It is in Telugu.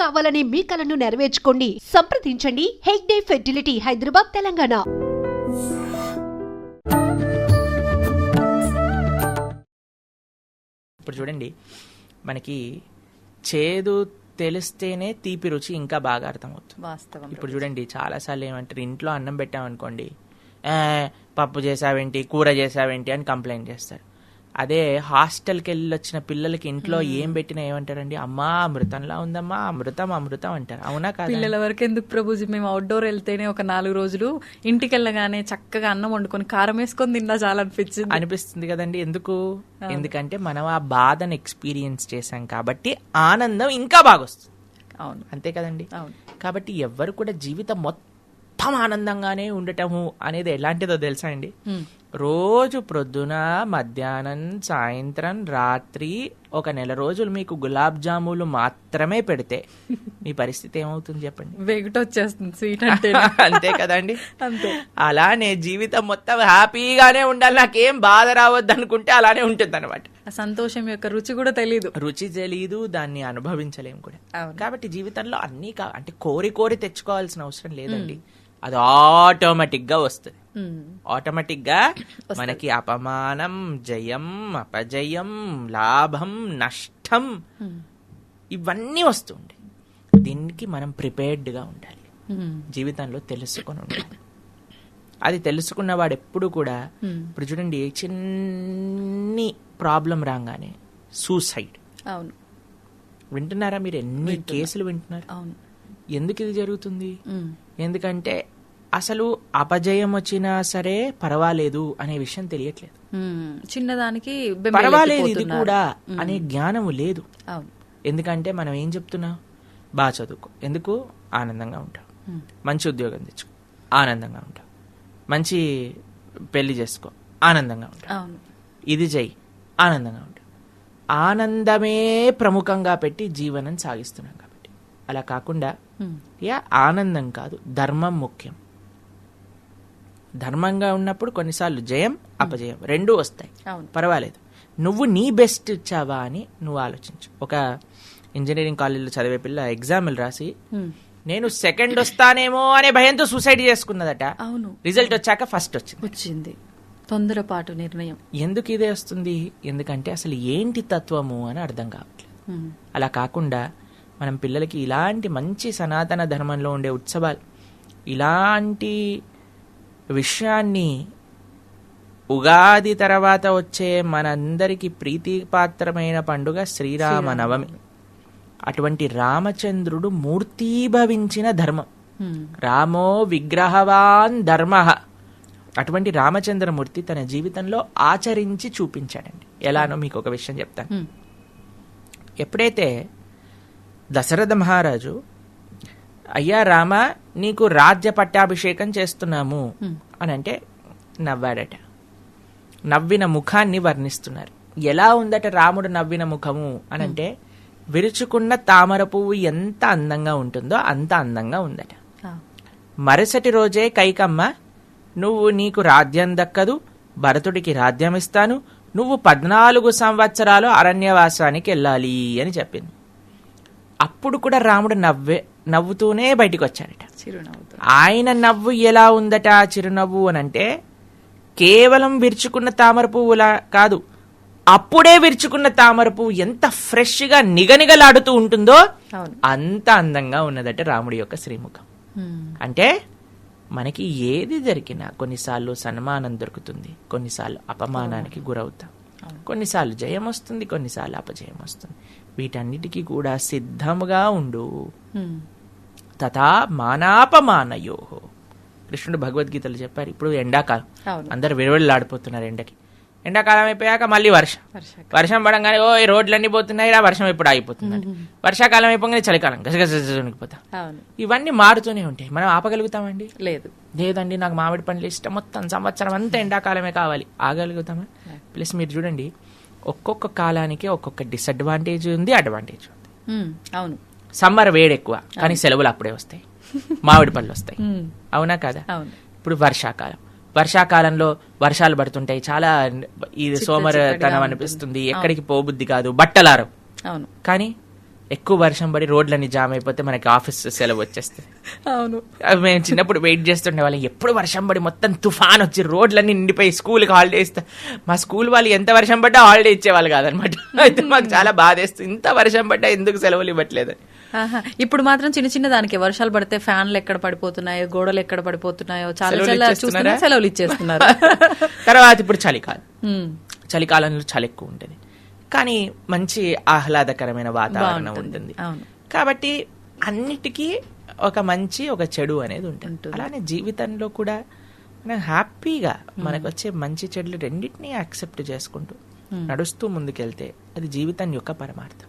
కావాలనే మీ కలను నెరవేర్చుకోండి. సంప్రదించండి హెగ్డే ఫెర్టిలిటీ, హైదరాబాద్, తెలంగాణ. ఇప్పుడు చూడండి, మనకి చేదు తెలిస్తేనే తీపి రుచి ఇంకా బాగా అర్థమవుతుంది. వాస్తవం. ఇప్పుడు చూడండి, చాలాసార్లు ఏమంటారు, ఇంట్లో అన్నం పెట్టామనుకోండి, పప్పు చేసావేంటి, కూర చేసావేంటి అని కంప్లైంట్ చేస్తారు. అదే హాస్టల్కి వెళ్ళి వచ్చిన పిల్లలకి ఇంట్లో ఏం పెట్టినా ఏమంటారండి, అమ్మా అమృతంలా ఉందమ్మా, అమృతం అమృతం అంటారు. అవునా కాదు? పిల్లల వరకు ఎందుకు ప్రభుజీ, మేము అవుట్డోర్ వెళ్తేనే ఒక 4 రోజులు ఇంటికి వెళ్ళగానే చక్కగా అన్నం వండుకొని కారం వేసుకొని తిన్నా చాలా అనిపిస్తుంది కదండి. ఎందుకంటే మనం ఆ బాధను ఎక్స్పీరియన్స్ చేసాం కాబట్టి ఆనందం ఇంకా బాగా వస్తుంది. అవును, అంతే కదండి. అవును. కాబట్టి ఎవ్వరు కూడా జీవితం మొత్తం ఆనందంగానే ఉండటము అనేది ఎలాంటిదో తెలుసా అండి? రోజు ప్రొద్దున, మధ్యాహ్నం, సాయంత్రం, రాత్రి ఒక 1 నెల రోజులు మీకు గులాబ్ జాములు మాత్రమే పెడితే మీ పరిస్థితి ఏమవుతుంది చెప్పండి? వెగట్ వచ్చేస్తుంది స్వీట్ అంటే. అంతే కదండి. అంతే. అలానే జీవితం మొత్తం హ్యాపీగానే ఉండాలి, నాకేం బాధ రావద్దు అనుకుంటే అలానే ఉంటుంది అనమాట. ఆ సంతోషం యొక్క రుచి కూడా తెలీదు, దాన్ని అనుభవించలేము కూడా. కాబట్టి జీవితంలో అన్నీ అంటే కోరి తెచ్చుకోవాల్సిన అవసరం లేదండి. అది ఆటోమేటిక్ గా వస్తుంది. ఆటోమేటిక్ గా మనకి అపమానం, జయం, అపజయం, లాభం, నష్టం ఇవన్నీ వస్తుంటాయి. దీనికి మనం ప్రిపేర్డ్ గా ఉండాలి, జీవితంలో తెలుసుకొని ఉండాలి. అది తెలుసుకున్న వాడు ఎప్పుడు కూడా, ఇప్పుడు చూడండి, చిన్ని ప్రాబ్లం రాగానే సూసైడ్. అవును, వింటున్నారా మీరు? ఎన్ని కేసులు వింటున్నారు? అవును. ఎందుకు ఇది జరుగుతుంది? ఎందుకంటే అసలు అపజయం వచ్చినా సరే పర్వాలేదు అనే విషయం తెలియట్లేదు. చిన్నదానికి పర్వాలేదు ఇది కూడా అనే జ్ఞానము లేదు. ఎందుకంటే మనం ఏం చెప్తున్నాం, బాగా చదువుకో, ఎందుకు ఆనందంగా ఉంటావు, మంచి ఉద్యోగం తెచ్చుకో, ఆనందంగా ఉంటావు, మంచి పెళ్లి చేసుకో, ఆనందంగా ఉంటావు, ఇది చెయ్యి, ఆనందంగా ఉంటావు. ఆనందమే ప్రముఖంగా పెట్టి జీవనం సాగిస్తున్నాం. కాబట్టి అలా కాకుండా ఆనందం కాదు, ధర్మం ముఖ్యం. ధర్మంగా ఉన్నప్పుడు కొన్నిసార్లు జయం, అపజయం రెండూ వస్తాయి, పర్వాలేదు. నువ్వు నీ బెస్ట్ ఇచ్చావా అని నువ్వు ఆలోచించు. ఒక ఇంజనీరింగ్ కాలేజీలో చదివే పిల్ల ఎగ్జామ్లు రాసి నేను సెకండ్ వస్తానేమో అనే భయంతో సూసైడ్ చేసుకున్నదట. అవును, రిజల్ట్ వచ్చాక ఫస్ట్ వచ్చింది. తొందరపాటు నిర్ణయం. ఎందుకు ఇదే వస్తుంది? ఎందుకంటే అసలు ఏంటి తత్వము అని అర్థం కావట్లేదు. అలా కాకుండా మనం పిల్లలకి ఇలాంటి మంచి సనాతన ధర్మంలో ఉండే ఉత్సవాలు, ఇలాంటి విషయాన్ని, ఉగాది తర్వాత వచ్చే మనందరికి ప్రీతిపాత్రమైన పండుగ శ్రీరామనవమి. అటువంటి రామచంద్రుడు మూర్తీభవించిన ధర్మం. రామో విగ్రహవాన్ ధర్మ. అటువంటి రామచంద్రమూర్తి తన జీవితంలో ఆచరించి చూపించాడండి. ఎలానో మీకు ఒక విషయం చెప్తాను. ఎప్పుడైతే దశరథ మహారాజు, అయ్యా రామ నీకు రాజ్య పట్టాభిషేకం చేస్తున్నాము అని అంటే నవ్వాడట. నవ్విన ముఖాన్ని వర్ణిస్తున్నారు. ఎలా ఉందట రాముడు నవ్విన ముఖము అని అంటే, విరుచుకున్న తామర పువ్వు ఎంత అందంగా ఉంటుందో అంత అందంగా ఉందట. మరుసటి రోజే కైకమ్మ, నీకు రాజ్యం దక్కదు, భరతుడికి రాజ్యం ఇస్తాను, నువ్వు 14 సంవత్సరాలు అరణ్యవాసానికి వెళ్ళాలి అని చెప్పింది. అప్పుడు కూడా రాముడు నవ్వుతూనే బయటికి వచ్చాడట. ఆయన నవ్వు ఎలా ఉందట, చిరునవ్వు అని అంటే, కేవలం విరుచుకున్న తామర పువ్వులా కాదు, అప్పుడే విరుచుకున్న తామర పువ్వు ఎంత ఫ్రెష్ గా నిగనిగలాడుతూ ఉంటుందో అంత అందంగా ఉన్నదట రాముడి యొక్క శ్రీముఖం. అంటే మనకి ఏది జరిగినా కొన్నిసార్లు సన్మానం దొరుకుతుంది, కొన్నిసార్లు అపమానానికి గురవుతాం, కొన్నిసార్లు జయం వస్తుంది, కొన్నిసార్లు అపజయం వస్తుంది. వీటన్నిటికీ కూడా సిద్ధముగా ఉండు. తథా మానాపమానయో. కృష్ణుడు భగవద్గీతలు చెప్పారు. ఇప్పుడు ఎండాకాలం, అందరు విరవెళ్ళాడిపోతున్నారు ఎండకి. ఎండాకాలం అయిపోయాక మళ్ళీ వర్షం పడంగానే ఓ రోడ్లన్నీ పోతున్నాయి, వర్షం ఎప్పుడు ఆగిపోతుందండి. వర్షాకాలం అయిపోగానే చలికాలం, గసగసనిపోతా. ఇవన్నీ మారుతూనే ఉంటాయి. మనం ఆపగలుగుతామండి? లేదండి, నాకు మామిడి పండ్లు ఇష్టం, మొత్తం సంవత్సరం అంతా ఎండాకాలమే కావాలి, ఆగలుగుతామా? ప్లస్ మీరు చూడండి, ఒక్కొక్క కాలానికి ఒక్కొక్క డిసడ్వాంటేజ్ ఉంది, అడ్వాంటేజ్ ఉంది. అవును, సమ్మర్ వేడి ఎక్కువ కానీ సెలవులు అప్పుడే వస్తాయి, మామిడి పళ్ళు వస్తాయి. అవునా కదా? ఇప్పుడు వర్షాకాలంలో వర్షాలు పడుతుంటాయి, చాలా ఇది సోమరతనం అనిపిస్తుంది, ఎక్కడికి పోబుద్ది కాదు, బట్టలారవు. కానీ ఎక్కువ వర్షం పడి రోడ్లన్నీ జామ్ అయిపోతే మనకి ఆఫీస్ సెలవు వచ్చేస్తుంది. అవును. అవి మేము చిన్నప్పుడు వెయిట్ చేస్తుండే వాళ్ళం, ఎప్పుడు వర్షం పడి మొత్తం తుఫాన్ వచ్చి రోడ్లన్నీ నిండిపోయి స్కూల్కి హాలిడే ఇస్తా. మా స్కూల్ వాళ్ళు ఎంత వర్షం పడ్డా హాలిడే ఇచ్చేవాళ్ళు కాదనమాట. అయితే మాకు చాలా బాధేస్తుంది, ఇంత వర్షం పడ్డా ఎందుకు సెలవులు ఇవ్వట్లేదు. ఇప్పుడు మాత్రం చిన్న చిన్న దానికి వర్షాలు పడితే ఫ్యాన్లు ఎక్కడ పడిపోతున్నాయో, గోడలు ఎక్కడ పడిపోతున్నాయో చాలా చాలా చూస్తున్నా, సెలవులు ఇచ్చేస్తున్నారు. తర్వాత ఇప్పుడు చలికాలంలో చలి ఎక్కువ ఉంటుంది, కానీ మంచి ఆహ్లాదకరమైన వాతావరణం ఉంటుంది. కాబట్టి అన్నిటికీ ఒక మంచి ఒక చెడు అనేది ఉంటుంది. అలానే జీవితంలో కూడా మనం హ్యాపీగా మనకు వచ్చే మంచి చెడులు రెండింటినీ యాక్సెప్ట్ చేసుకుంటూ నడుస్తూ ముందుకెళ్తే అది జీవితం యొక్క పరమార్థం.